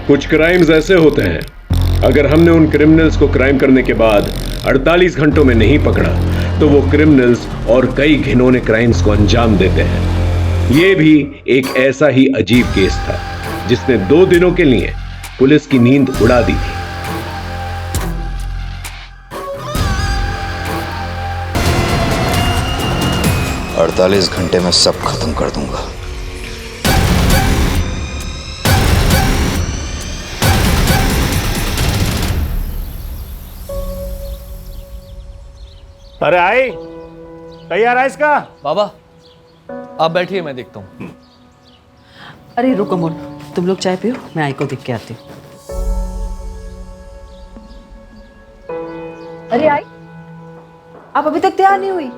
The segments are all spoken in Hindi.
कुछ क्राइम्स ऐसे होते हैं, अगर हमने उन क्रिमिनल्स को क्राइम करने के बाद 48 घंटों में नहीं पकड़ा तो वो क्रिमिनल्स और कई घिनौने क्राइम्स को अंजाम देते हैं। ये भी एक ऐसा ही अजीब केस था जिसने 2 दिनों के लिए पुलिस की नींद उड़ा दी थी। अड़तालीस घंटे में सब खत्म कर दूंगा। अरे आई, तैयार है इसका? बाबा आप बैठिए, मैं देखता हूँ। अरे रुको मोन, तुम लोग चाय पियो, मैं आई को देख के आती हूँ। अरे आई, आप अभी तक तैयार नहीं हुई?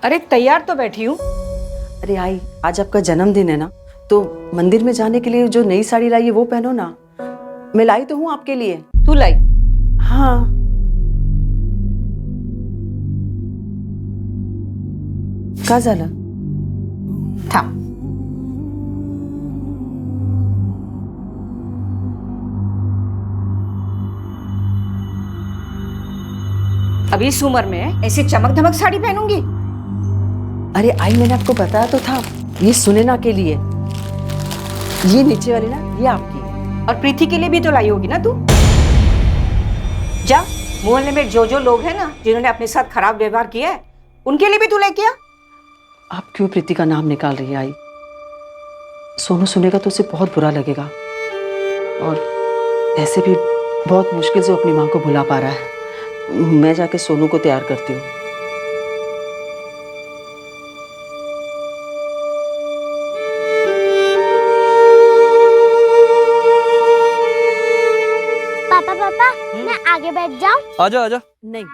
अरे तैयार तो बैठी हूँ। अरे आई, आज आपका जन्मदिन है ना, तो मंदिर में जाने के लिए जो नई साड़ी लाई है वो पहनो ना। मैं लाई तो हूँ आपके लिए। तू लाई? हाँ। का झालं? थांब। अभी इस उम्र में ऐसी चमक धमक साड़ी पहनूंगी? अरे आई, मैंने आपको बताया तो था, ये सुनैना के लिए। ये नीचे वाली ना, ये आपकी। और प्रीति के लिए भी तो लाई होगी ना तू? जा, मोहल्ले में जो जो लोग हैं ना जिन्होंने अपने साथ खराब व्यवहार किया है, उनके लिए भी तू लेके आ। आप क्यों प्रीति का नाम निकाल रही है आई? सोनू सुनेगा तो उसे बहुत बुरा लगेगा, और ऐसे भी बहुत मुश्किल से अपनी माँ को भुला पा रहा है। मैं जाके सोनू को तैयार करती हूँ। पापा, मैं आगे बैठ जाऊं? आजा आजा। नहीं,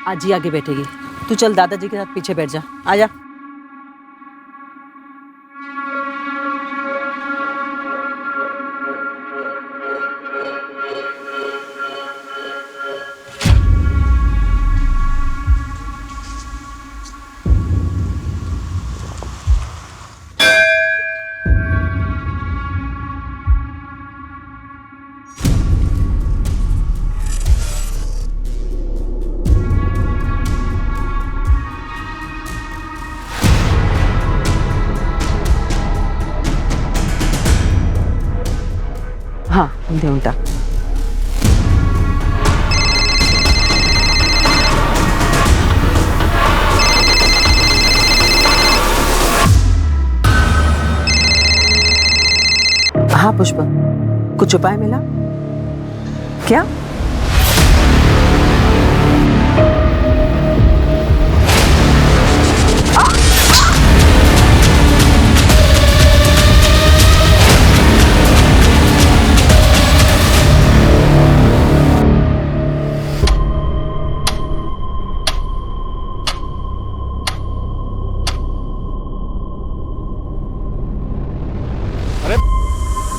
आज ही आगे बैठेगी। तू चल दादाजी के साथ पीछे बैठ जा। आजा। हाँ, देऊन टाक। हाँ पुष्पा, कुछ उपाय मिला क्या?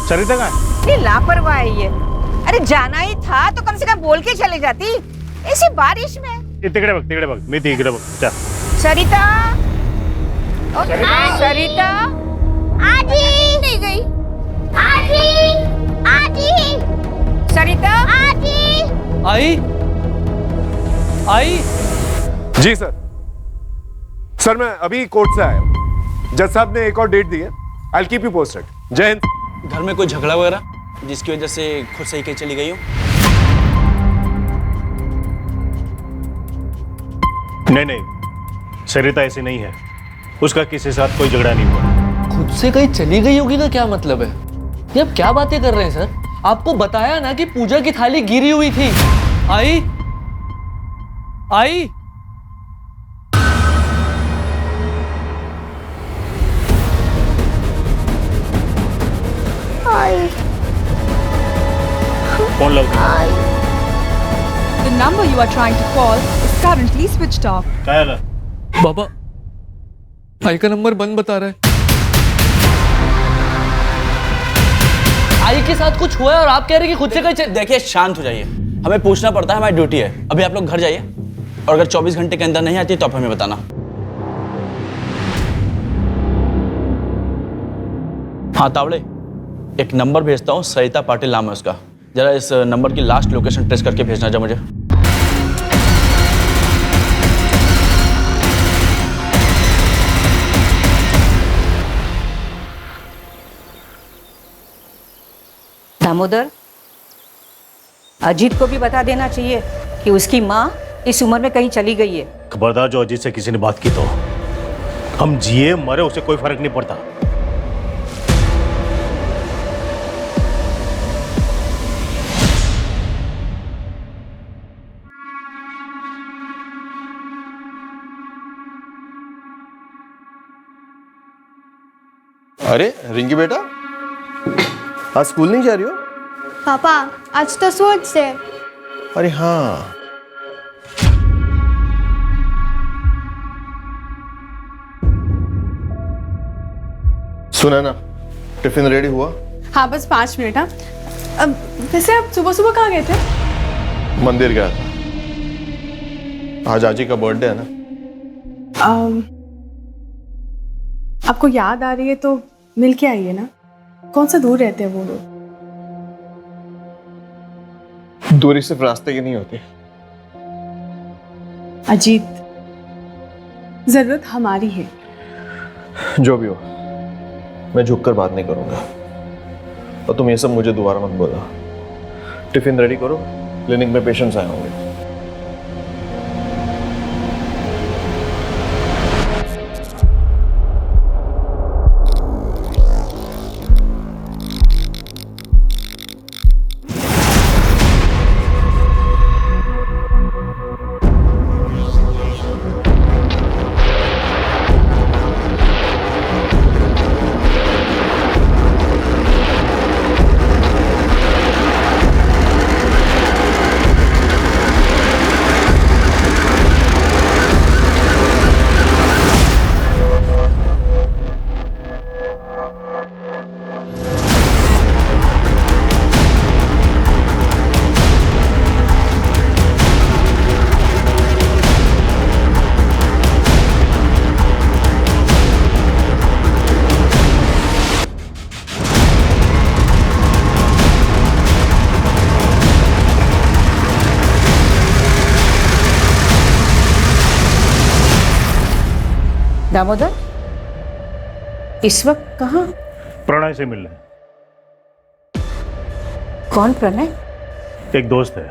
सरिता कहाँ है? ये लापरवाह है ये। अरे जाना ही था तो कम से कम बोल के चले जाती, ऐसी बारिश में। ये तिकडे बघ, मी तिकडे बघ। चल। सरिता, सरिता आजी नहीं गई। आजी, आजी, सरिता, आजी। आई आई। जी सर मैं अभी कोर्ट से आया हूँ। जज साहब ने एक और डेट दी है। I will keep you posted. जय हिंद। घर में कोई झगड़ा वगैरह जिसकी वजह से खुद सही के चली गई हो? नहीं, सरिता ऐसी नहीं है। उसका किसी के साथ कोई झगड़ा नहीं हुआ। खुद से कहीं चली गई होगी का क्या मतलब है? ये आप क्या बातें कर रहे हैं सर? आपको बताया ना कि पूजा की थाली गिरी हुई थी। आई आई। फोन लगा। The number you are trying to call is currently switched off. क्या है? बाबा, आई का नंबर बंद बता रहा है। आई के साथ कुछ हुआ है और आप कह रहे हैं कि खुद से कहीं देखिए, शांत हो जाइए। हमें पूछना पड़ता है, हमारी ड्यूटी है। अभी आप लोग घर जाइए, और अगर 24 घंटे के अंदर नहीं आती तो आप हमें बताना। हाँ तावड़े, एक नंबर भेजता हूँ, सरिता पाटिल नाम है उसका। जरा इस नंबर की लास्ट लोकेशन ट्रेस करके भेजना जा मुझे। दामोदर, अजीत को भी बता देना चाहिए कि उसकी माँ इस उम्र में कहीं चली गई है। खबरदार जो अजीत से किसी ने बात की तो हम जिए मरे उसे कोई फर्क नहीं पड़ता। अरे रिंकी बेटा, आज स्कूल नहीं जा रही हो? पापा आज तो सोच से। अरे हाँ, सुना ना, टिफिन रेडी हुआ? हाँ बस 5 मिनट। हाँ अब वैसे आप सुबह सुबह कहाँ गए थे? मंदिर गया था, आज आजी का बर्थडे है ना। आपको याद आ रही है तो मिल के आइए ना। कौन सा दूर रहते हैं वो लोग? दूरी सिर्फ रास्ते की नहीं होती। अजीत, जरूरत हमारी है। जो भी हो, मैं झुककर बात नहीं करूंगा। और तुम ये सब मुझे दोबारा मत बोला। टिफिन रेडी करो, क्लिनिक में पेशेंट्स आए होंगे। दामोदर, इस वक्त कहाँ? प्रणय से मिलने। कौन प्रणय? एक दोस्त है,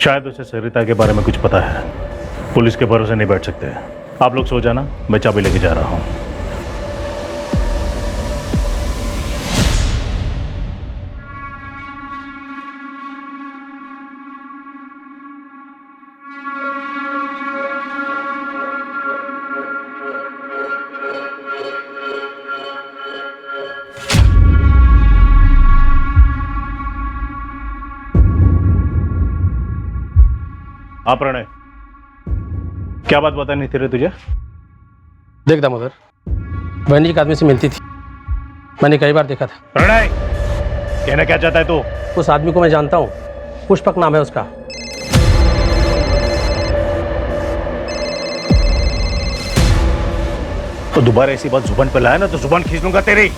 शायद उसे सरिता के बारे में कुछ पता है। पुलिस के भरोसे नहीं बैठ सकते। आप लोग सो जाना, मैं चाबी लेके जा रहा हूँ। हाँ प्रणय, क्या बात बतानी थी रे तुझे? देख दामोदर, बहन जी एक आदमी से मिलती थी, मैंने कई बार देखा था। प्रणय, कहना क्या चाहता है तू? उस आदमी को मैं जानता हूँ, पुष्पक नाम है उसका। तो दोबारा ऐसी बात जुबान पे लाया ना तो जुबान खींच लूंगा तेरी।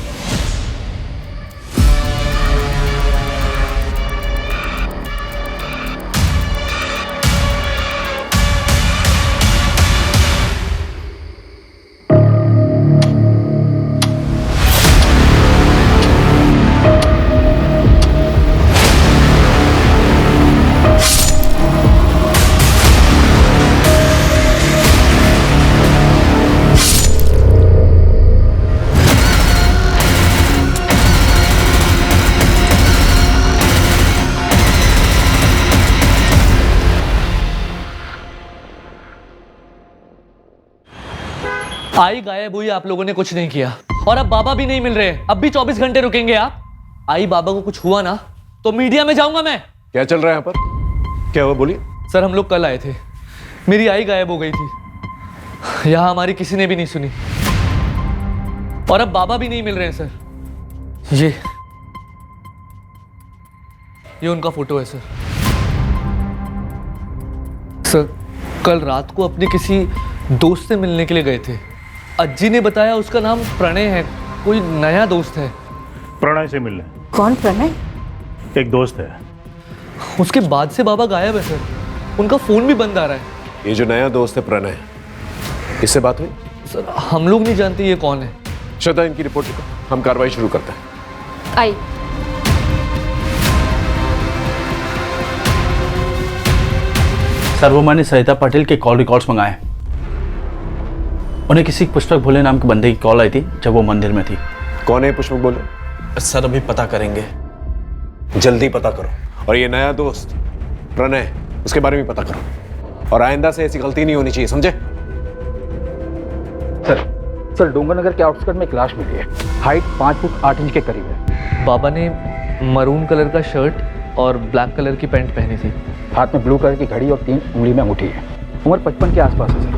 आई गायब हुई, आप लोगों ने कुछ नहीं किया, और अब बाबा भी नहीं मिल रहे। अब भी 24 घंटे रुकेंगे आप? आई बाबा को कुछ हुआ ना तो मीडिया में जाऊंगा मैं। क्या चल रहा है यहाँ पर? क्या हुआ, बोलिए। सर हम लोग कल आए थे, मेरी आई गायब हो गई थी। यहाँ हमारी किसी ने भी नहीं सुनी, और अब बाबा भी नहीं मिल रहे हैं सर। ये उनका फोटो है सर। सर कल रात को अपने किसी दोस्त से मिलने के लिए गए थे। अज्जी ने बताया उसका नाम प्रणय है, कोई नया दोस्त है। प्रणय से मिलने। कौन प्रणय? एक दोस्त है। उसके बाद से बाबा गायब है सर, उनका फोन भी बंद आ रहा है। ये जो नया दोस्त है प्रणय, इससे बात हुई? सर हम लोग नहीं जानते ये कौन है। श्रद्धा, इनकी रिपोर्ट लिखो, हम कार्रवाई शुरू करते हैं। आई। सर वो मैंने सरिता पाटिल के कॉल रिकॉर्ड्स मंगाए। उन्हें किसी पुष्पक भोले नाम के बंदे की कॉल आई थी जब वो मंदिर में थी। कौन है पुष्पक भोले? सर अभी पता करेंगे। जल्दी पता करो। और ये नया दोस्त प्रणय, उसके बारे में पता करो, और आइंदा से ऐसी गलती नहीं होनी चाहिए, समझे? सर डोंगरनगर के आउटस्कर्ट में एक लाश मिली है, हाइट 5 फुट 8 इंच के करीब है। बाबा ने मरून कलर का शर्ट और ब्लैक कलर की पैंट पहनी थी। हाथ में ब्लू कलर की घड़ी और 3 उंगली में अंगूठी है। उम्र 55 के आसपास है सर।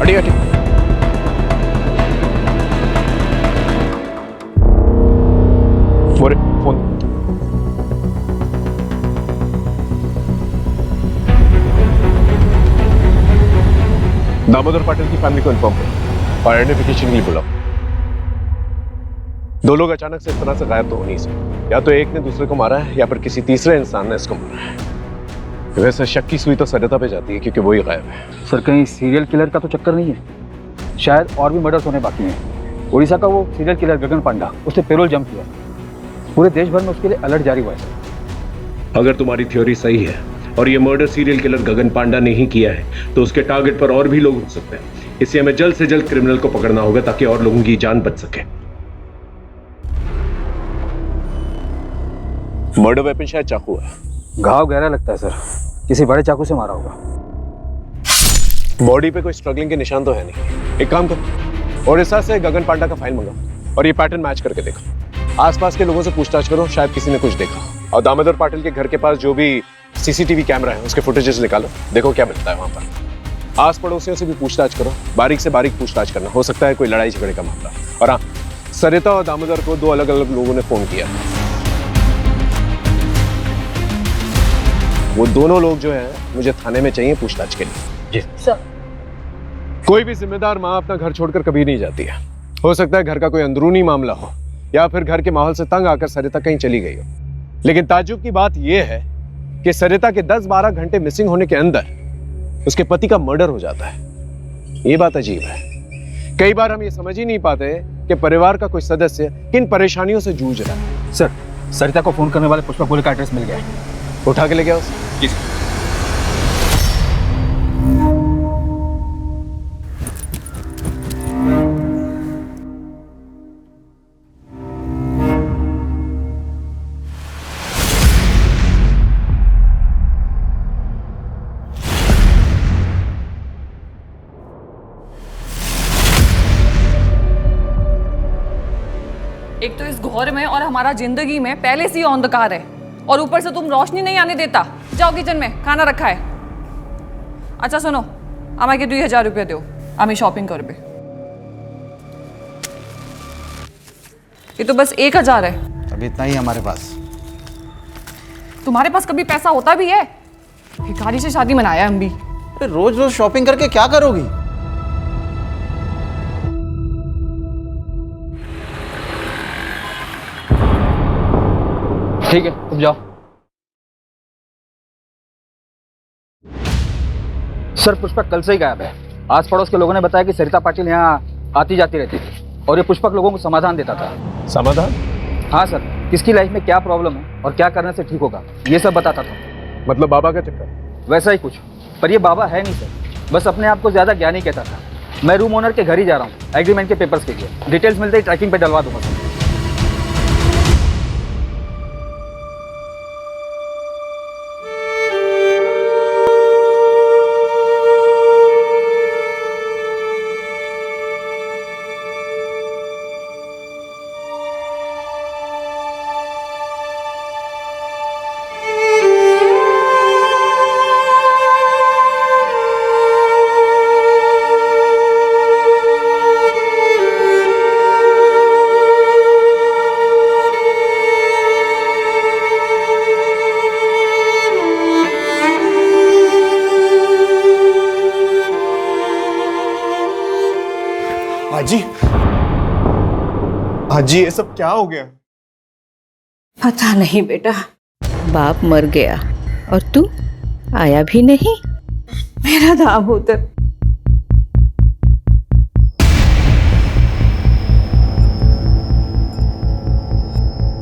हटिए हटिए। फोन। दामोदर पाटिल की फैमिली को इन्फॉर्म करो और आइडेंटिफिकेशन के लिए बुलाओ। दो लोग अचानक से इस तरह से गायब तो हो नहीं सकते। या तो एक ने दूसरे को मारा है या फिर किसी तीसरे इंसान ने इसको मारा है। वैसे शक की सुई तो सरिता पे जाती है क्योंकि वो ही गायब है। सर कहीं सीरियल किलर का तो चक्कर नहीं है? शायद और भी मर्डर्स होने बाकी हैं। उड़ीसा का वो सीरियल किलर गगन पांडा, उसने पेरोल जंप किया। पूरे देश भर में उसके लिए अलर्ट जारी हुआ है सर। अगर तुम्हारी थ्योरी सही है और ये मर्डर सीरियल किलर गगन पांडा ने ही किया है तो उसके टारगेट पर और भी लोग हो सकते हैं। इसलिए हमें जल्द से जल्द क्रिमिनल को पकड़ना होगा ताकि और लोगों की जान बच सके। मर्डर वेपन शायद चाकू है। घाव गहरा लगता है सर, किसी बड़े चाकू से मारा होगा। बॉडी पे कोई स्ट्रगलिंग के निशान तो है नहीं। एक काम करो, ओडिशा से गगन पांडा का फाइल मंगाओ और ये पैटर्न मैच करके देखो। आसपास के लोगों से पूछताछ करो, शायद किसी ने कुछ देखा। और दामोदर पाटिल के घर के पास जो भी सीसीटीवी कैमरा है उसके फुटेजेस निकालो, देखो क्या मिलता है वहां पर। आस पड़ोसियों से भी पूछताछ करो, बारीक से बारीक पूछताछ करना, हो सकता है कोई लड़ाई झगड़े का मामला। और हाँ, सरिता और दामोदर को 2 अलग अलग लोगों ने फोन किया। वो दोनों लोग जो है मुझे थाने में चाहिए पूछताछ के लिए। जी सर। कोई भी जिम्मेदार माँ अपना घर छोड़कर कभी नहीं जाती है। हो सकता है घर का कोई अंदरूनी मामला हो या फिर घर के माहौल से तंग आकर सरिता कहीं चली गई हो। लेकिन ताज्जुब की बात यह है कि सरिता के 10-12 घंटे मिसिंग होने के अंदर उसके पति का मर्डर हो जाता है। ये बात अजीब है। कई बार हम ये समझ ही नहीं पाते कि परिवार का कोई सदस्य किन परेशानियों से जूझ रहा है। सर सरिता को फोन करने वाले पुष्पक भोले का एड्रेस मिल गया है। उठा के ले गया उसे? जी सर। एक तो इस घोर में और हमारा जिंदगी में पहले से ही अंधकार है और ऊपर से तुम रोशनी नहीं आने देता। जाओ किचन में, खाना रखा है। अच्छा सुनो, আমাকে 2000 रुपये दो, আমি शॉपिंग करबे। ये तो बस 1000 है। अभी इतना ही हमारे पास। तुम्हारे पास कभी पैसा होता भी है? भिखारी से शादी मनाया हम भी। रोज रोज शॉपिंग करके क्या करोगी? ठीक है तुम जाओ। सर पुष्पक कल से ही गायब है। आस पड़ोस के लोगों ने बताया कि सरिता पाटिल यहाँ आती जाती रहती थी और ये पुष्पक लोगों को समाधान देता था। समाधान? हाँ सर, किसकी लाइफ में क्या प्रॉब्लम है और क्या करने से ठीक होगा ये सब बताता था। मतलब बाबा का चक्कर? वैसा ही कुछ, पर ये बाबा है नहीं सर, बस अपने आप को ज्यादा ज्ञानी कहता था। मैं रूम ओनर के घर ही जा रहा हूँ एग्रीमेंट के पेपर्स के लिए। डिटेल्स मिलते ही ट्रैकिंग पे डलवा दूंगा सर। हाजी ये सब क्या हो गया? पता नहीं बेटा, बाप मर गया और तू आया भी नहीं। मेरा दामोदर।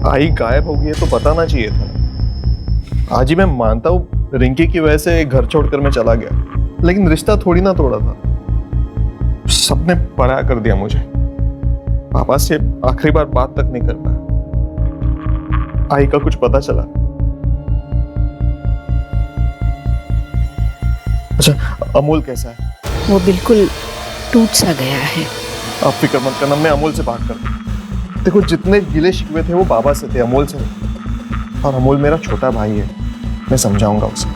आई गायब हो गई है तो बताना चाहिए था। आज ही मैं मानता हूँ रिंकी की वजह से घर छोड़कर मैं चला गया, लेकिन रिश्ता थोड़ी ना तोड़ा था। सबने पराया कर दिया मुझे। पापा से आखिरी बार बात तक नहीं कर पाया। आई का कुछ पता चला? अच्छा, अमोल कैसा है? वो बिल्कुल टूट सा गया है। आप फिक्र मत करना, मैं अमोल से बात करता हूँ। देखो, जितने गिले शिकवे थे वो बाबा से थे, अमोल से नहीं। और अमोल मेरा छोटा भाई है, मैं समझाऊंगा उसे।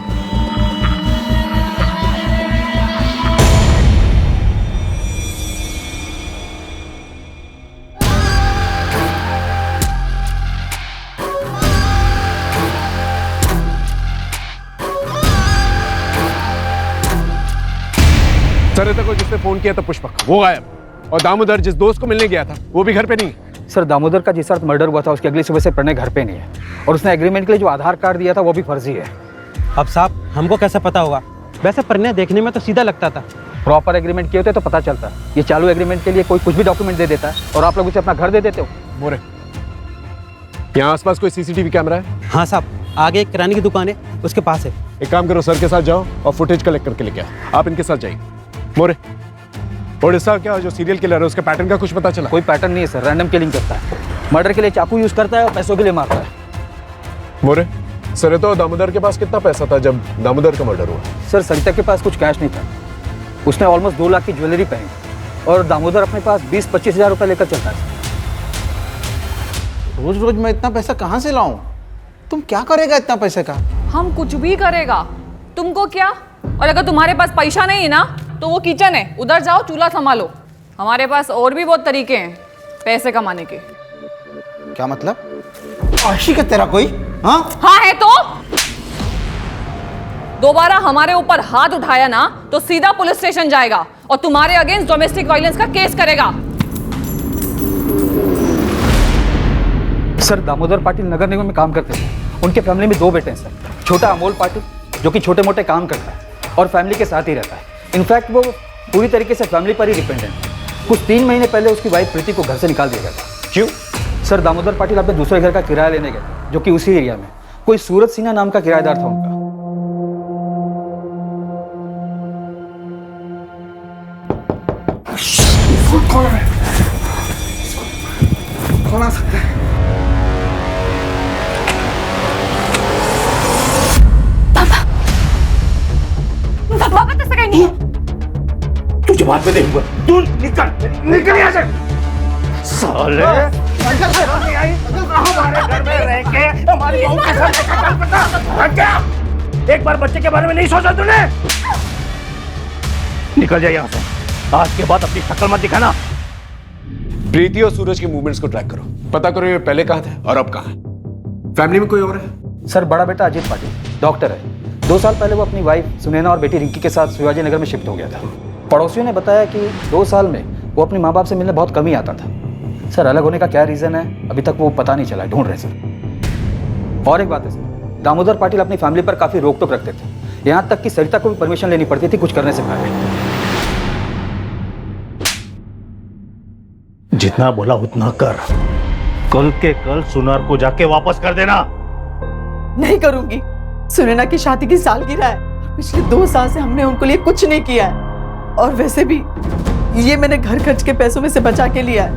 सरिता को जिसने फोन किया था पुष्पक, वो गायब। और दामोदर जिस दोस्त को मिलने गया था वो भी घर पे नहीं है। सर, दामोदर का जिस रात मर्डर हुआ था उसकी अगली सुबह से प्रणय घर पे नहीं है, और उसने एग्रीमेंट के लिए जो आधार कार्ड दिया था वो भी फर्जी है। अब साहब हमको कैसे पता होगा? वैसे प्रणय देखने में तो सीधा लगता था। प्रॉपर एग्रीमेंट किए होते तो पता चलता। ये चालू एग्रीमेंट के लिए कोई कुछ भी डॉक्यूमेंट दे देता है और आप लोग उसे अपना घर दे देते हो। मोरे, यहाँ आसपास कोई सीसीटीवी कैमरा है? हाँ साहब, आगे एक किराने की दुकान है, उसके पास है। एक काम करो, सर के साथ जाओ और फुटेज कलेक्ट करके लेके आओ। आप इनके साथ जाइए। मोरे, ओडिशा क्या जो सीरियल किलर है उसके पैटर्न का कुछ पता चला? कोई पैटर्न नहीं है सर, रैंडम किलिंग करता है। मर्डर के लिए चाकू यूज करता है और पैसों के लिए मारता है। मोरे, सरिता और दामोदर के पास कितना पैसा था जब दामोदर का मर्डर हुआ? सर, सरिता के पास कुछ कैश नहीं था। उसने ऑलमोस्ट 2 लाख की ज्वेलरी पहनी और दामोदर अपने पास 20-25 हजार रुपये लेकर चलता है। रोज रोज मैं इतना पैसा कहाँ से लाऊं? तुम क्या करेगा इतना पैसे का? हम कुछ भी करेगा, तुमको क्या? और अगर तुम्हारे पास पैसा नहीं है ना तो वो किचन है, उधर जाओ, चूल्हा संभालो। हमारे पास और भी बहुत तरीके हैं पैसे कमाने के। क्या मतलब? आशिक है तेरा कोई? हाँ है तो दोबारा हमारे ऊपर हाथ उठाया ना तो सीधा पुलिस स्टेशन जाएगा और तुम्हारे अगेंस्ट डोमेस्टिक वायलेंस का केस करेगा। सर, दामोदर पाटिल नगर निगम में काम करते थे। उनके फैमिली में 2 बेटे हैं सर। छोटा अमोल पाटिल जो कि छोटे मोटे काम करता है और फैमिली के साथ ही रहता है। इनफैक्ट वो पूरी तरीके से फैमिली पर ही डिपेंडेंट है। कुछ 3 महीने पहले उसकी वाइफ प्रीति को घर से निकाल दिया गया था। क्यों? सर, दामोदर पाटिल अपने दूसरे घर का किराया लेने गए थे, जो कि उसी एरिया में कोई सूरज सिन्हा नाम का किराएदार था उनका। कौन आ सकता है? पापा तो सगाई नहीं है। तुझे बाद में देखूंगा। तू निकल यहाँ से। साले हमारे घर में रह के हमारी बहू के साथ क्या? एक बार बच्चे के बारे में नहीं सोचा तूने? निकल जाए यहाँ से। आज के बाद अपनी शक्ल मत दिखाना। प्रीति और सूरज के मूवमेंट्स को ट्रैक करो, पता करो ये पहले कहाँ थे और अब कहाँ है। फैमिली में कोई और है? सर, बड़ा बेटा अजीत पाटिल डॉक्टर है। 2 साल पहले वो अपनी वाइफ सुनैना और बेटी रिंकी के साथ शिवाजी नगर में शिफ्ट हो गया था। पड़ोसियों ने बताया कि 2 साल में वो अपने माँ बाप से मिलने बहुत कम ही आता था। सर, अलग होने का क्या रीज़न है अभी तक वो पता नहीं चला, ढूंढ रहे सर। और एक बात है सर, दामोदर पाटिल अपनी फैमिली पर काफ़ी रोक टोक रखते थे। यहाँ तक कि सरिता को भी परमिशन लेनी पड़ती थी कुछ करने से पहले। जितना बोला उतना कर। कल के कल सुनार को जाके वापस कर देना। नहीं करूंगी। सुनैना की शादी की सालगिरह है और पिछले 2 साल से हमने उनको लिए कुछ नहीं किया है। और वैसे भी ये मैंने घर खर्च के पैसों में से बचा के लिया है,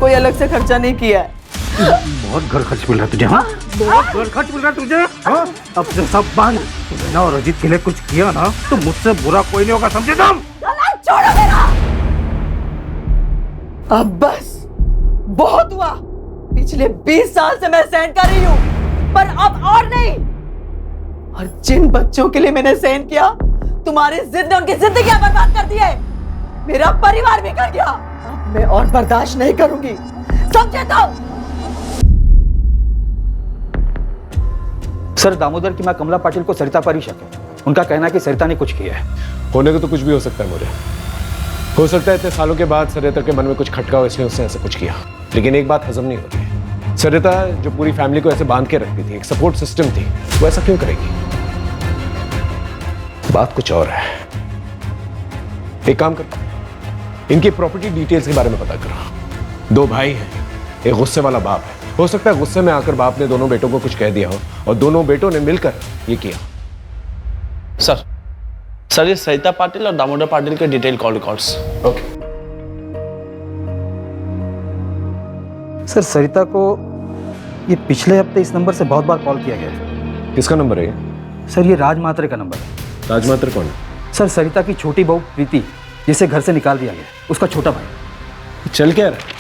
कोई अलग से खर्चा नहीं किया है। बहुत घर खर्च मिल रहा है तुझे? हाँ, बहुत घर खर्च मिल रहा है तुझे? हाँ, अब से सब बंद। सुनैना और अजीत के लिए कुछ किया ना तो मुझसे बुरा कोई नहीं होगा, समझे तुम? छोड़ो मेरा। अब बस बहुत हुआ। पिछले 20 साल से मैं सहन कर रही हूँ, पर अब और नहीं। और जिन बच्चों के लिए मैंने सहन किया, तुम्हारी जिद ने उनकी जिंदगियां बर्बाद कर दी है। मेरा परिवार बिगड़ गया। अब मैं और बर्दाश्त नहीं करूंगी, समझे तो? सर, दामोदर की मां कमला पाटिल को सरिता पर ही शक है। उनका कहना है कि सरिता ने कुछ किया है। होने को तो कुछ भी हो सकता है मोरे। हो सकता है इतने सालों के बाद सरिता के मन में कुछ खटका हो इसलिए उसने ऐसा कुछ किया। लेकिन एक बात हजम नहीं होती। सरिता जो पूरी फैमिली को ऐसे बांध के रखती थी, एक सपोर्ट सिस्टम थी, वो ऐसा क्यों करेगी? बात कुछ और है। एक काम करो, इनकी प्रॉपर्टी डिटेल्स के बारे में पता करो। 2 भाई हैं, एक गुस्से वाला बाप है। हो सकता है गुस्से में आकर बाप ने दोनों बेटों को कुछ कह दिया हो और दोनों बेटों ने मिलकर ये किया। सर ये सरिता पाटिल और दामोदर पाटिल के detail call records. Okay sir, Sarita को ये पिछले हफ्ते इस नंबर से बहुत बार कॉल किया गया है। किसका नंबर है ये? सर ये राज मात्रे का नंबर है। राज मात्रे कौन है? सर सरिता की छोटी बहू प्रीति, जिसे घर से निकाल दिया गया, उसका छोटा भाई। चल क्या रहा है?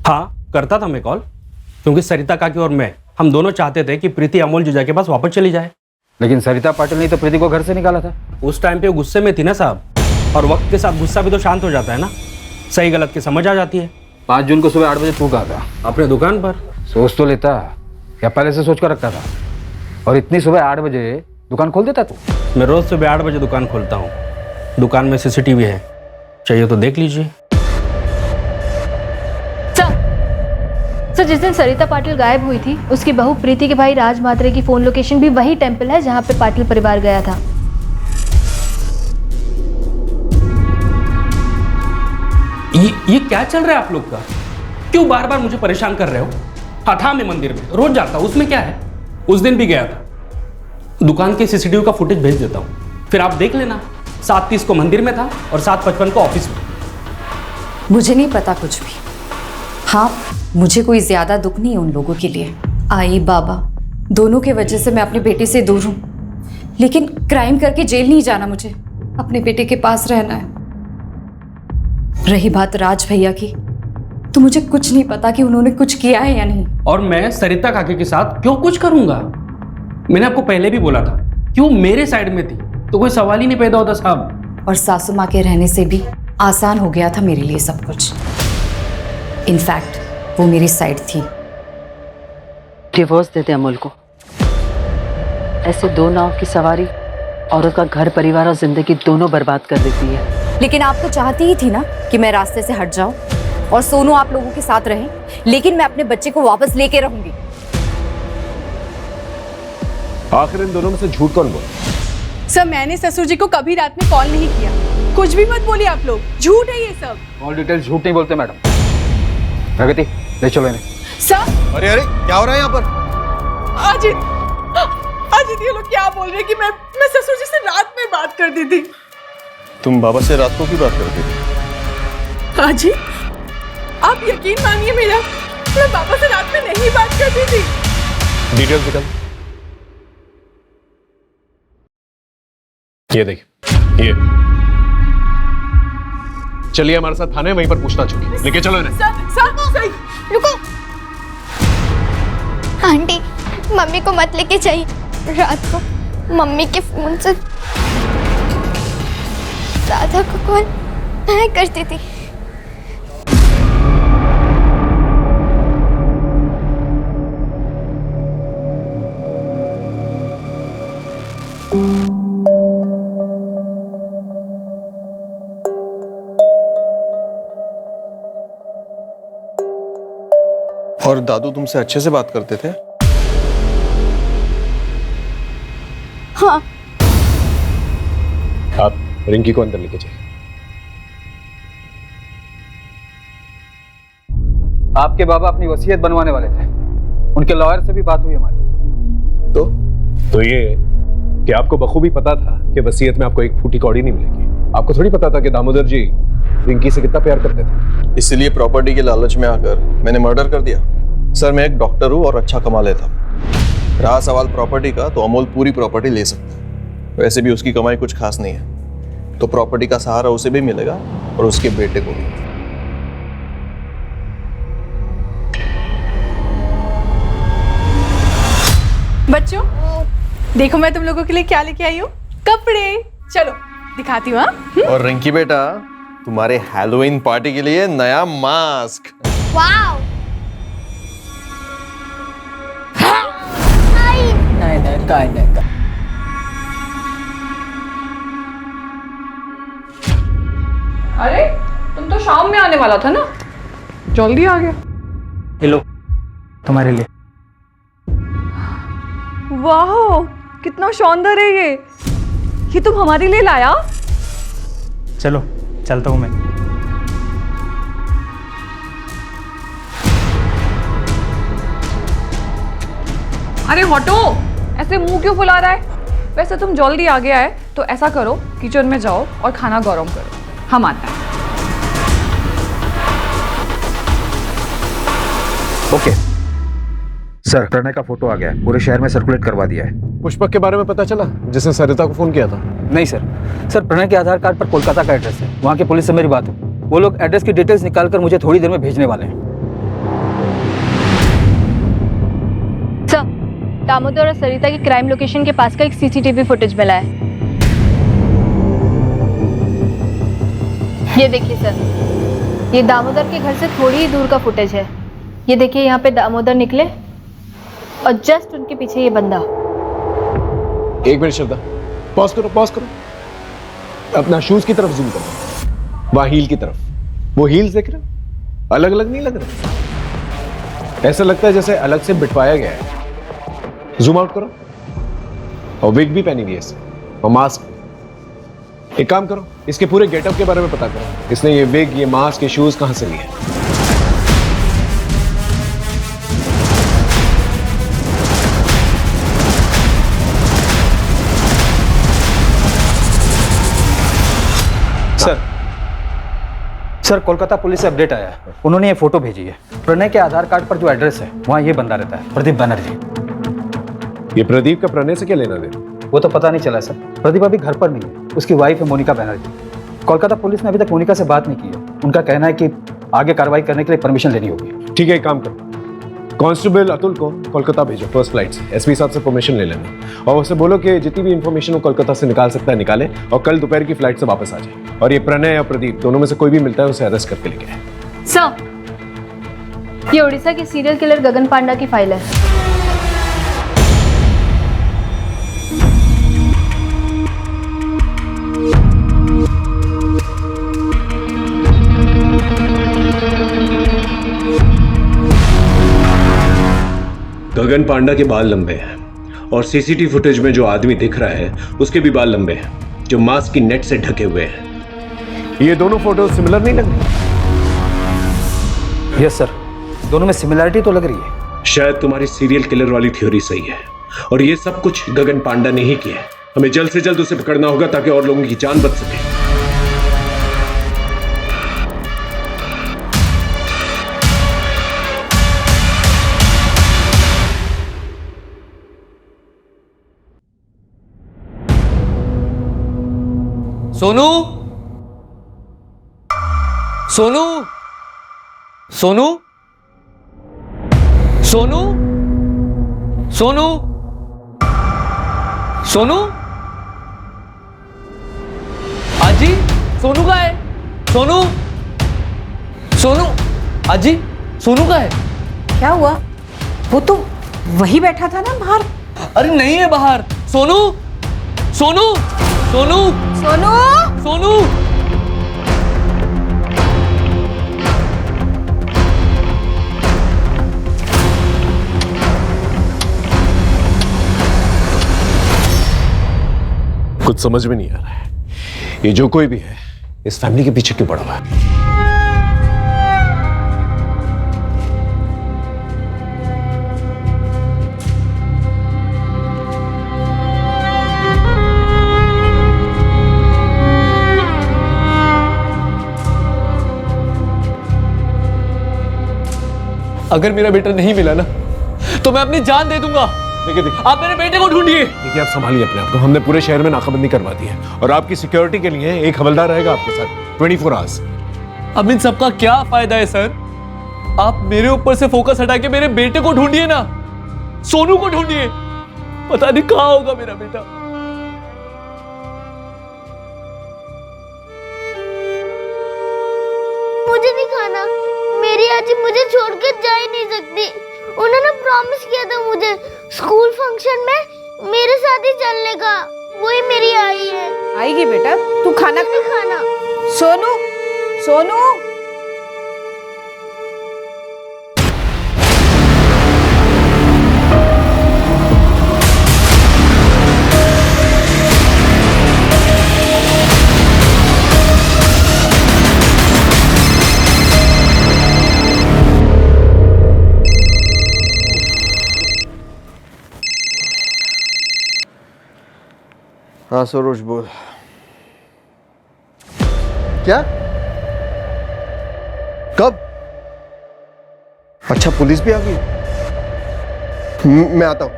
हाँ, करता था मैं कॉल, क्योंकि सरिता काकी और मैं, हम दोनों चाहते थे कि प्रीति अमोल जीजा के पास वापस चली जाए। लेकिन सरिता पाटिल ने तो प्रीति को घर से निकाला था। उस टाइम पे वो गुस्से में थी ना साहब, और वक्त के साथ गुस्सा भी तो शांत हो जाता है ना, सही गलत की समझ आ जाती है। 5 जून को सुबह 8 बजे तू कहा था अपने दुकान पर? सोच तो लेता, या पहले से सोच कर रखता था? और इतनी सुबह 8 बजे दुकान खोल देता तू? मैं रोज सुबह 8 बजे दुकान खोलता हूँ। दुकान में CCTV है, चाहिए तो देख लीजिए। सर, जिस दिन सरिता पाटिल गायब हुई थी, उसकी बहू प्रीति के भाई राज मात्रे की फोन लोकेशन भी वही टेंपल है जहां पे पाटिल परिवार गया था। ये क्या चल रहा है आप लोग का? क्यों बार बार मुझे परेशान कर रहे हो? हाँ था, मैं मंदिर में रोज जाता हूँ, उसमें क्या है? उस दिन भी गया था। दुकान के CCTV का फुटेज भेज देता हूँ, फिर आप देख लेना। 7:30 को मंदिर में था और 7:55 को ऑफिस में। मुझे नहीं पता कुछ भी। हाँ, मुझे कोई ज्यादा दुख नहीं है उन लोगों के लिए। आई बाबा दोनों के वजह से मैं अपने बेटे से दूर हूँ, लेकिन क्राइम करके जेल नहीं जाना, मुझे अपने बेटे के पास रहना है। रही बात राज भैया की, तो मुझे कुछ नहीं पता कि उन्होंने कुछ किया है या नहीं। और मैं सरिता काकी के साथ क्यों कुछ करूंगा? मैंने आपको पहले भी बोला था कि वो मेरे साइड में थी, तो कोई सवाल ही नहीं पैदा होता साहब। और सासू माँ के रहने से भी आसान हो गया था मेरे लिए सब कुछ। इनफैक्ट वो मेरी साइड थी। डिवोर्स दे दे अमोल को। ऐसे 2 नाव की सवारी औरत का घर परिवार और जिंदगी दोनों बर्बाद कर देती है। लेकिन आप तो चाहती ही थी ना कि मैं रास्ते से हट जाऊं और सोनू आप लोगों के साथ रहे, लेकिन मैं अपने बच्चे को वापस लेके रहूंगी। आखिर इन दोनों में से झूठ कौन बोला? सर, मैंने ससुर जी को कभी रात में कॉल नहीं किया। कुछ भी मत बोलिए आप लोग, झूठ है ये सब। ऑल डिटेल झूठ नहीं बोलते मैडम। प्रगति ले चलो इन्हें। सर, अरे अरे क्या हो रहा है यहाँ पर? अजित ये लोग क्या बोल रहे हैं कि मैं ससुर जी से रात में बात करती थी। तुम बाबा से रात को क्यों बात करती थी? अजित, आप यकीन मानिए मेरा, मैं बाबा से रात में नहीं बात करती थी। डिटेल्स निकल। ये देखिए, ये चलिए हमारे साथ थाने, वहीं पर पूछताछ होगी। लेके चलो इन्हें। सर, रुको। आंटी, मम्मी को मत लेके जाइए। रात को मम्मी के फोन से राधा को कॉल मैं करती थी। और दादू तुमसे अच्छे से बात करते थे? हाँ। आप रिंकी को अंदर लेके जाइए। आपके बाबा अपनी वसीयत बनवाने वाले थे, उनके लॉयर से भी बात हुई हमारी। तो ये कि आपको बखूबी पता था कि वसीयत में आपको एक फूटी कौड़ी नहीं मिलेगी। आपको थोड़ी पता था कि दामोदर जी रिंकी से कितना प्यार करते थे। इसीलिए प्रॉपर्टी के लालच में आकर मैंने मर्डर कर दिया। सर मैं एक डॉक्टर हूँ और अच्छा कमा लेता हूँ। रहा सवाल प्रॉपर्टी का, तो अमोल पूरी प्रॉपर्टी ले सकता है। वैसे भी उसकी कमाई कुछ खास नहीं है, तो प्रॉपर्टी का सहारा उसे भी मिलेगा और उसके बेटे को भी। बच्चों देखो मैं तुम लोगों के लिए क्या लेके आई हूँ, कपड़े। चलो दिखाती हूँ। हाँ और रिंकी बेटा, तुम्हारे हैलोवीन पार्टी के लिए नया मास्क। वाओ। नहीं। अरे तुम तो शाम में आने वाला था ना, जल्दी आ गया। हेलो, तुम्हारे लिए। वाह कितना शानदार है ये तुम हमारे लिए लाया। चलो चलता हूँ मैं। अरे हटो, ऐसे मुंह क्यों फुला रहा है। वैसे तुम जल्दी आ गया है तो ऐसा करो, किचन में जाओ और खाना गरम करो, हम आते हैं। ओके सर, प्रणय का फोटो आ गया है, पूरे शहर में सर्कुलेट करवा दिया है। पुष्पक के बारे में पता चला, जिसने सरिता को फोन किया था? नहीं सर, प्रणय के आधार कार्ड पर कोलकाता का एड्रेस है। वहाँ की पुलिस से मेरी बात है, वो लोग एड्रेस की डिटेल्स निकालकर मुझे थोड़ी देर में भेजने वाले हैं। सर, दामोदर और सरिता की क्राइम लोकेशन के पास का एक सीसीटीवी फुटेज मिला है। ये देखिए सर, ये दामोदर के घर से थोड़ी ही दूर का फुटेज है। ये देखिए, यहाँ पे दामोदर निकले और जस्ट उनके पीछे ये बंदा। एक मिनट श्रद्धा, पॉज करो। अपना शूज की तरफ जूम करो, वहां हील की तरफ। वो हील्स देख रहे हो, अलग अलग नहीं लग रहे, ऐसा लगता है जैसे अलग से बिठवाया गया है। जूम आउट करो, और विग भी पहनी हुई है इससे, और मास्क। एक काम करो, इसके पूरे गेटअप के बारे में पता करो, इसने ये विग, ये मास्क, ये शूज कहां से लिए। सर, कोलकाता पुलिस से अपडेट आया है, उन्होंने ये फोटो भेजी है। प्रणय के आधार कार्ड पर जो एड्रेस है वहाँ ये बंदा रहता है, प्रदीप बनर्जी। ये प्रदीप का प्रणय से क्या लेना देना? वो तो पता नहीं चला सर, प्रदीप अभी घर पर नहीं है, उसकी वाइफ है मोनिका बनर्जी। कोलकाता पुलिस ने अभी तक मोनिका से बात नहीं की है, उनका कहना है कि आगे कार्रवाई करने के लिए परमिशन लेनी होगी। ठीक है, एक काम करो, कांस्टेबल अतुल को कोलकाता भेजो फर्स्ट फ्लाइट से, एसपी साहब से परमिशन ले लेना, और उसे बोलो कि जितनी भी इंफॉर्मेशन वो कोलकाता से निकाल सकता है निकाले, और कल दोपहर की फ्लाइट से वापस आ जाए। और ये प्रणय या प्रदीप दोनों में से कोई भी मिलता है उसे अरेस्ट करके लेके आए। सर, ये उड़ीसा के सीरियल किलर गगन पांडा की फाइल है। गगन पांडा के बाल लंबे हैं और सीसीटीवी फुटेज में जो आदमी दिख रहा है उसके भी बाल लंबे हैं, जो मास्क की नेट से ढके हुए हैं। ये दोनों फोटो सिमिलर नहीं लग रही? यस सर, दोनों में सिमिलरिटी तो लग रही है। शायद तुम्हारी सीरियल किलर वाली थ्योरी सही है, और ये सब कुछ गगन पांडा ने ही किया है। हमें जल्द से जल्द उसे पकड़ना होगा ताकि और लोगों की जान बच सके। सोनू, सोनू, सोनू, सोनू, सोनू, सोनू, आजी, सोनू का है? सोनू, सोनू, आजी, सोनू का है? क्या हुआ? वो तो वही बैठा था ना बाहर। अरे नहीं है बाहर। सोनू, सोनू, सोनू, सोनू, सोनू। कुछ समझ में नहीं आ रहा है, ये जो कोई भी है इस फैमिली के पीछे क्यों पड़ा हुआ है? अगर मेरा बेटा नहीं मिला ना तो मैं अपनी जान दे दूंगा। देखिए आप मेरे बेटे को ढूंढिए। देखिए, आप संभालिए अपने आप को। हमने पूरे शहर में नाकाबंदी करवा दी है और आपकी सिक्योरिटी के लिए एक हवलदार रहेगा आपके साथ 24 आवर्स। अब इन सबका क्या फायदा है सर? आप मेरे ऊपर से फोकस हटा के मेरे बेटे को ढूंढिए ना, सोनू को ढूंढिए। पता नहीं कहां होगा मेरा बेटा। मुझे नहीं खाना। मेरी आजी मुझे छोड़कर जा ही नहीं सकती। उन्होंने प्रॉमिस किया था मुझे स्कूल फंक्शन में मेरे साथ ही चलने का। वही मेरी आई है। आएगी बेटा, तू खाना नहीं खाना। सोनू, सोनू। हाँ सरोज बोल। क्या? कब? अच्छा, पुलिस भी आ गई? मैं आता हूं।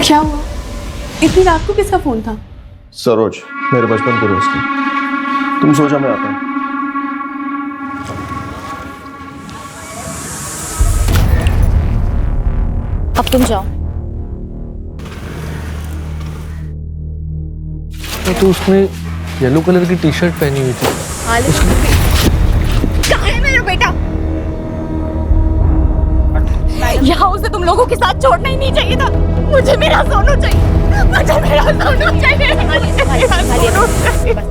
क्या हुआ? इतनी रात को किसका फोन था? सरोज, मेरे बचपन के दोस्त है। तुम सो जा, मैं आता हूं। अब तुम जाओ। तो उसने येलो कलर की टी शर्ट पहनी हुई थी। कहाँ है मेरा बेटा? यहाँ उसे तुम लोगों के साथ छोड़ना ही नहीं चाहिए था। मुझे मेरा सोनू चाहिए। मुझे मेरा सोनू चाहिए। मेरा सोनू चाहिए।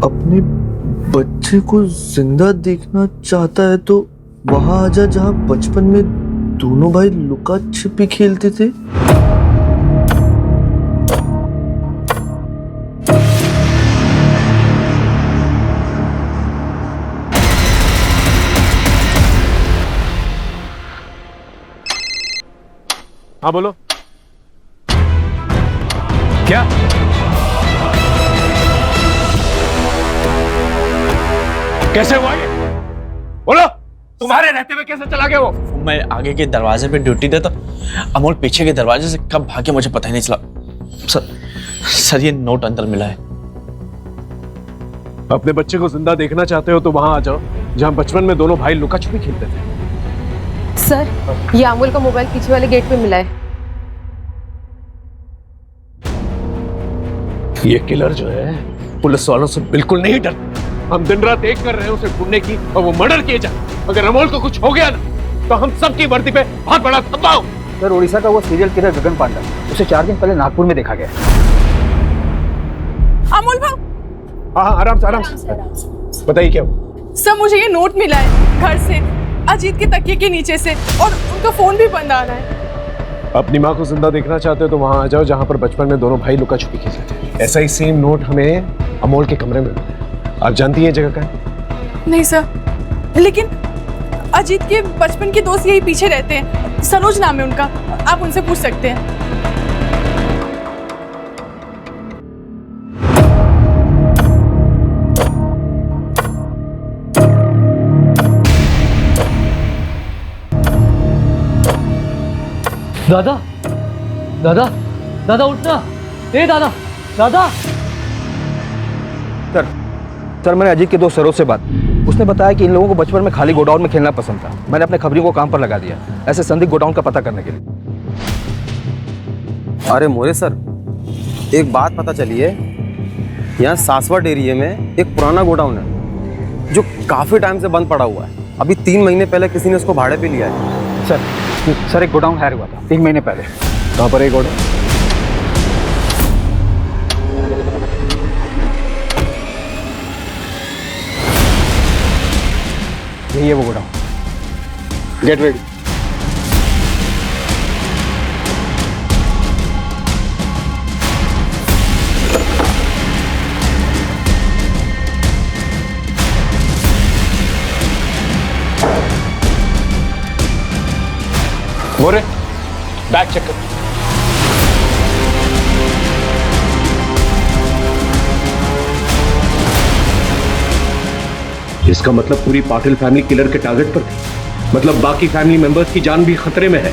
अपने बच्चे को जिंदा देखना चाहता है तो वहां आजा जहां बचपन में दोनों भाई लुका छिपी खेलते थे। हाँ बोलो। क्या? कैसे हुआ ये? बोलो, तुम्हारे रहते हुए कैसे चला गया वो? मैं आगे के दरवाजे पे ड्यूटी देता, अमोल पीछे के दरवाजे से कब भागे मुझे पता ही नहीं चला। सर ये नोट अंदर मिला है। अपने बच्चे को जिंदा देखना चाहते हो तो वहां आ जाओ जहां बचपन में दोनों भाई लुका छुपी खेलते थे। सर, ये अमोल का मोबाइल पीछे वाले गेट पे मिला है। ये किलर जो है पुलिस वालों से बिल्कुल नहीं डरता। हम दिन रात एक कर रहे हैं उसे ढूंढने की और वो मर्डर किए जाए। अगर अमोल को कुछ हो गया ना तो हम सबकी वर्दी पे बहुत बड़ा धब्बा हो। सर, उड़ीसा का वो सीरियल किलर गगन पांडा, उसे 4 दिन पहले नागपुर में देखा गया। अमोल भाव। हाँ, आराम से बताइए क्या हुआ? सर, मुझे ये नोट मिला है घर से, अजीत के तकिए के नीचे से, और उनका फोन भी बंद आ रहा है। अपनी माँ को जिंदा देखना चाहते हो तो वहां आ जाओ जहां पर बचपन में दोनों भाई लुका छुपी खेलते थे। ऐसा ही सेम नोट हमें अमोल के कमरे में मिला। आप जानती हैं जगह का है? नहीं सर, लेकिन अजीत के बचपन के दोस्त यही पीछे रहते हैं। सरोज नाम है उनका, आप उनसे पूछ सकते हैं। दादा, दादा, दादा उठना। ए दादा, दादा। सर, मैंने अजीत के दोस्त सरोज से बात, उसने बताया कि इन लोगों को बचपन में खाली गोडाउन में खेलना पसंद था। मैंने अपने खबरियों को काम पर लगा दिया ऐसे संदिग्ध गोडाउन का पता करने के लिए। अरे मोरे सर, एक बात पता चली है, यहाँ सासवट एरिया में एक पुराना गोडाउन है जो काफी टाइम से बंद पड़ा हुआ है। अभी 3 महीने पहले किसी ने उसको भाड़े पे लिया है। सर, एक गोडाउन हायर हुआ था 3 महीने पहले। कहाँ पर एक गोडाउन? यही है वो godown. Get ready. More, bag check कर। इसका मतलब पूरी पाटिल फैमिली किलर के टारगेट पर थी। मतलब बाकी फैमिली मेंबर्स की जान भी खतरे में है।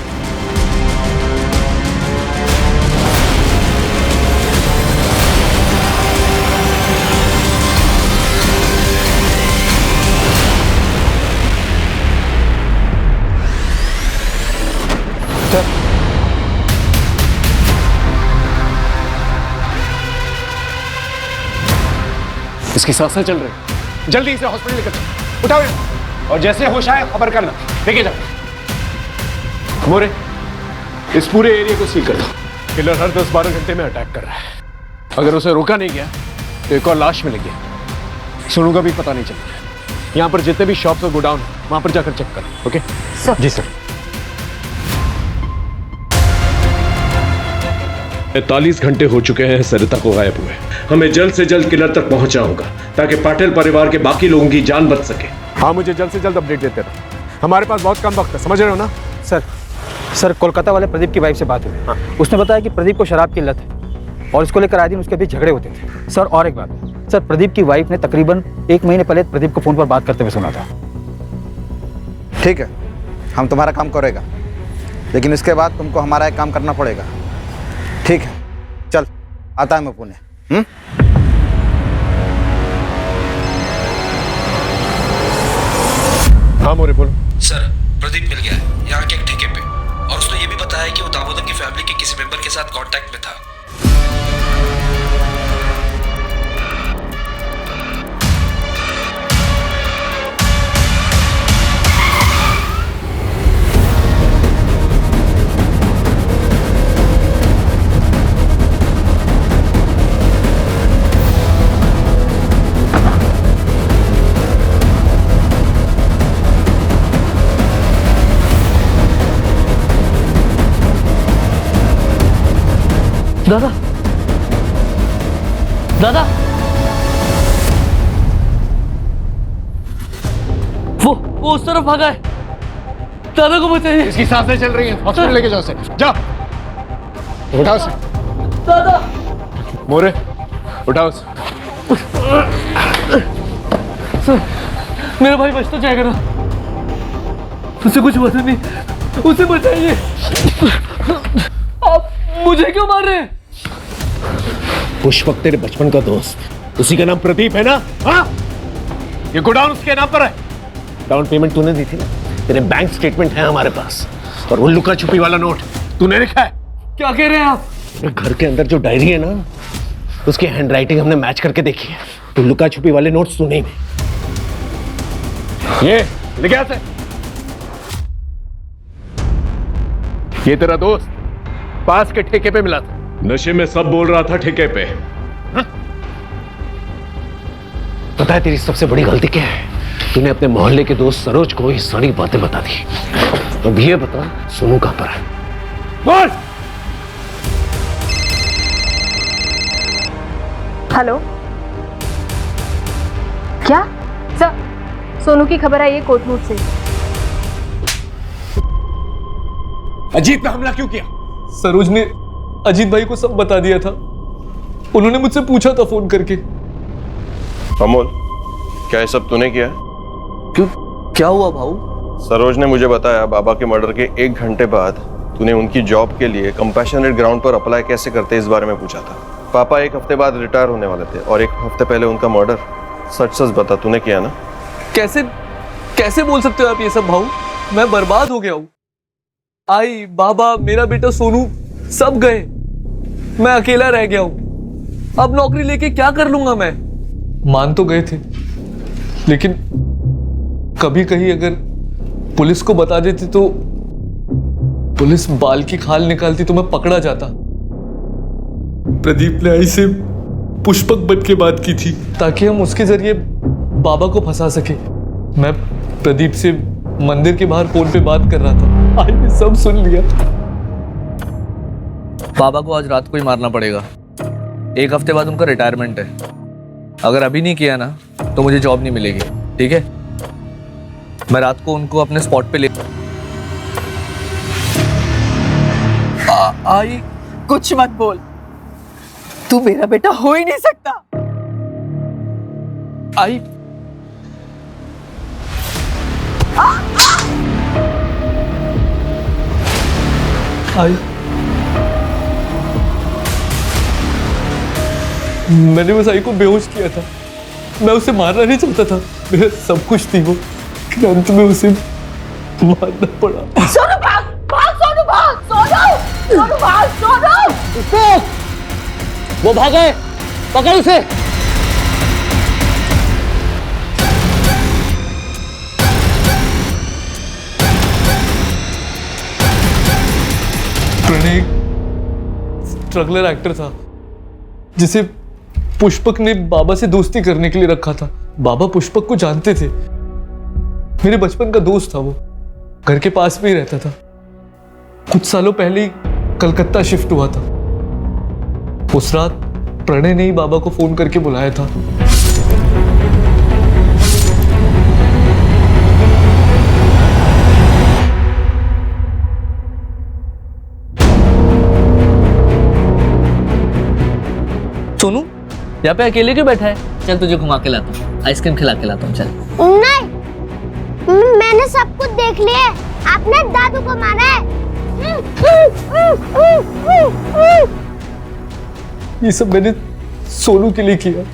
इसकी सांसें चल रही, जल्दी इसे हॉस्पिटल लेकर चलो। उठाओ इसे। और जैसे होश आए खबर करना। लेके जाओ। मोरे, इस पूरे एरिया को सील कर दो। किलर हर 10-12 घंटे में अटैक कर रहा है। अगर उसे रोका नहीं गया तो एक और लाश मिलेगी। सोनू का भी पता नहीं चल रहा। यहाँ पर जितने भी शॉप्स और गोडाउन वहां पर जाकर चेक करो। Okay sir. जी सर। 45 घंटे हो चुके हैं सरिता को गायब हुए। हमें जल्द से जल्द किलर तक पहुंचना होगा ताकि पाटिल परिवार के बाकी लोगों की जान बच सके। हाँ, मुझे जल्द से जल्द अपडेट देते रहो। हमारे पास बहुत कम वक्त है, समझ रहे हो ना? सर कोलकाता वाले प्रदीप की वाइफ से बात हुई। हाँ। उसने बताया कि प्रदीप को शराब की लत है और इसको लेकर आए दिन उसके बीच झगड़े होते थे। सर और एक बात है, सर प्रदीप की वाइफ ने तकरीबन 1 महीने पहले प्रदीप को फोन पर बात करते हुए सुना था। ठीक है, हम तुम्हारा काम करेगा, लेकिन इसके बाद तुमको हमारा एक काम करना पड़ेगा। ठीक है, चल आता है मैं पुणे। हाँ मोरे, बोलो। सर प्रदीप मिल गया है यहाँ के एक ठेके पे, और उसने ये भी बताया कि वो दामोदर की फैमिली के किसी मेंबर के साथ कांटेक्ट में था। दादा, दादा, वो उस तरफ भागा है। दादा को बचाइए। इसकी सांसें चल रही हैं, हॉस्पिटल लेके जाओ उसे। जाओ, उठाओ उसे। दादा, मोरे, उठाओ उसे। सर, मेरा भाई बच तो जाएगा ना? उसे कुछ पता नहीं, उसे बचाइए। आप मुझे क्यों मार रहे हैं? पुष्पक तेरे बचपन का दोस्त, उसी का नाम प्रदीप है ना? हाँ, ये गोडाउन उसके नाम पर है। डाउन पेमेंट तूने दी थी ना, तेरे बैंक स्टेटमेंट है हमारे पास, और वो लुका छुपी वाला नोट तूने लिखा है। क्या कह रहे हैं आप? घर के अंदर जो डायरी है ना, उसकी हैंडराइटिंग हमने मैच करके देखी है। तो लुका छुपी वाले नोट्स तूने ही। ये लिखा है। ये तेरा दोस्त पास के ठेके पे मिला था। नशे में सब बोल रहा था ठेके पे। पता है तेरी सबसे बड़ी गलती क्या है? तूने अपने मोहल्ले के दोस्त सरोज को ये सारी बातें बता दी। अब ये बता, सोनू कहां पर है? बोल। हेलो, क्या सर? सोनू की खबर आई है कोटनूर से। अजीत पे हमला क्यों किया? सरोज ने अजीत भाई को सब बता दिया था। उन्होंने मुझसे पूछा था फोन करके। अमोल, क्या ये सब तूने किया? क्यों, क्या हुआ भाऊ? सरोज ने मुझे बताया बाबा के मर्डर के 1 घंटे बाद तूने उनकी जॉब के लिए कंपैशनेट ग्राउंड पर अप्लाई कैसे करते इस बारे में पूछा था। पापा 1 हफ्ते बाद रिटायर होने वाले थे और 1 हफ्ते पहले उनका मर्डर। सच सच बता, तूने किया ना? कैसे कैसे बोल सकते हो आप ये सब भाऊ? मैं बर्बाद हो गया हूँ। आई, बाबा, मेरा बेटा सोनू सब गए। मैं अकेला रह गया हूं। अब नौकरी लेके क्या कर लूंगा मैं? मान तो गए थे, लेकिन कभी कहीं अगर पुलिस को बता देती तो पुलिस बाल की खाल निकालती तो मैं पकड़ा जाता। प्रदीप ने आई से पुष्पक बन के बात की थी ताकि हम उसके जरिए बाबा को फंसा सके। मैं प्रदीप से मंदिर के बाहर फोन पे बात कर रहा था। आज मैं सब सुन लिया। बाबा को आज रात को ही मारना पड़ेगा। 1 हफ्ते बाद उनका रिटायरमेंट है। अगर अभी नहीं किया ना तो मुझे जॉब नहीं मिलेगी, ठीक है? मैं रात को उनको अपने स्पॉट पे ले आई कुछ मत बोल, तू मेरा बेटा हो ही नहीं सकता। आई आई मैंने बस आई को बेहोश किया था। मैं उसे मारना नहीं चाहता था, मेरा सब कुछ थी वो, लेकिन अंत में उसे मारना पड़ा। सोनू भाग भाग, सोनू भाग, सोनू भाग, सोनू। वो भागे, पकड़ उसे। प्रणय स्ट्रगलर एक्टर था जिसे पुष्पक ने बाबा से दोस्ती करने के लिए रखा था। बाबा पुष्पक को जानते थे, मेरे बचपन का दोस्त था वो, घर के पास में ही रहता था। कुछ सालों पहले ही कलकत्ता शिफ्ट हुआ था। उस रात प्रणय ने ही बाबा को फोन करके बुलाया था। सोनू यहाँ पे अकेले क्यों बैठा है? चल तुझे घुमा के लाता हूँ, आइसक्रीम खिला के लाता हूँ, चल। नहीं, मैंने सब कुछ देख लिया है। आपने दादू को मारा है। ये सब मैंने सोनू के लिए किया।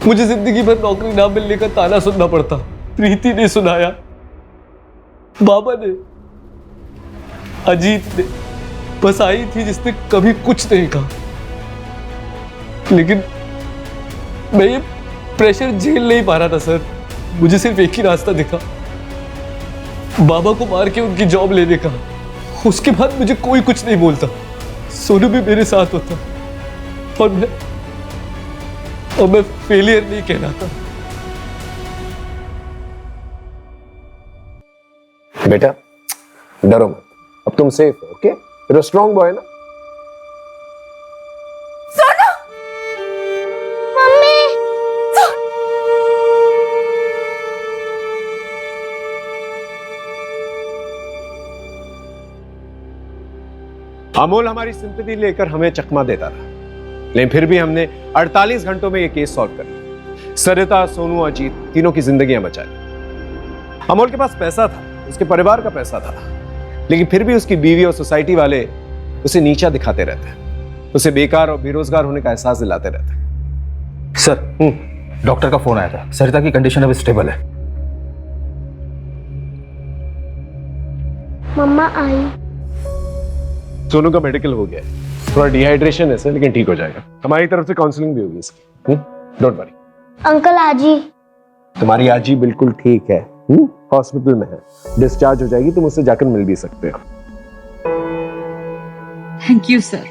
मुझे जिंदगी भर नौकरी ना मिलने का ताना सुनना पड़ता। प्रीति ने सुनाया, बाबा ने, अजीत ने, बस आई थी जिसने कभी कुछ नहीं कहा। लेकिन मैं ये प्रेशर झेल नहीं पा रहा था सर। मुझे सिर्फ एक ही रास्ता दिखा, बाबा को मार के उनकी जॉब लेने का। उसके बाद मुझे कोई कुछ नहीं बोलता। सोनू भी मेरे साथ होता और मैं फेलियर नहीं कहलाता। बेटा डरो मत, अब तुम सेफ हो, okay? you're a strong boy ना? अमोल हमारी सिंपैथी लेकर हमें चकमा देता रहा, लेकिन फिर भी हमने 48 घंटों में यह केस सॉल्व कर लिया। सरिता, सोनू, अजीत तीनों की जिंदगियां बचा ली। अमोल के पास पैसा था, उसके परिवार का पैसा था, लेकिन फिर भी उसकी बीवी और सोसाइटी वाले उसे नीचा दिखाते रहते हैं, उसे बेकार और बेरोजगार होने का एहसास दिलाते रहते हैं। सर, डॉक्टर का फोन आया था। सरिता की कंडीशन अब स्टेबल है। मम्मा आई। सोनू का मेडिकल हो गया है, थोड़ा डिहाइड्रेशन है सर, लेकिन ठीक हो जाएगा। हमारी तरफ से काउंसलिंग भी होगी इसकी। Don't worry. अंकल आजी। तुम्हारी आजी बिल्कुल ठीक है, हॉस्पिटल में है, डिस्चार्ज हो जाएगी, तुम उससे जाकर मिल भी सकते हो। Thank you sir.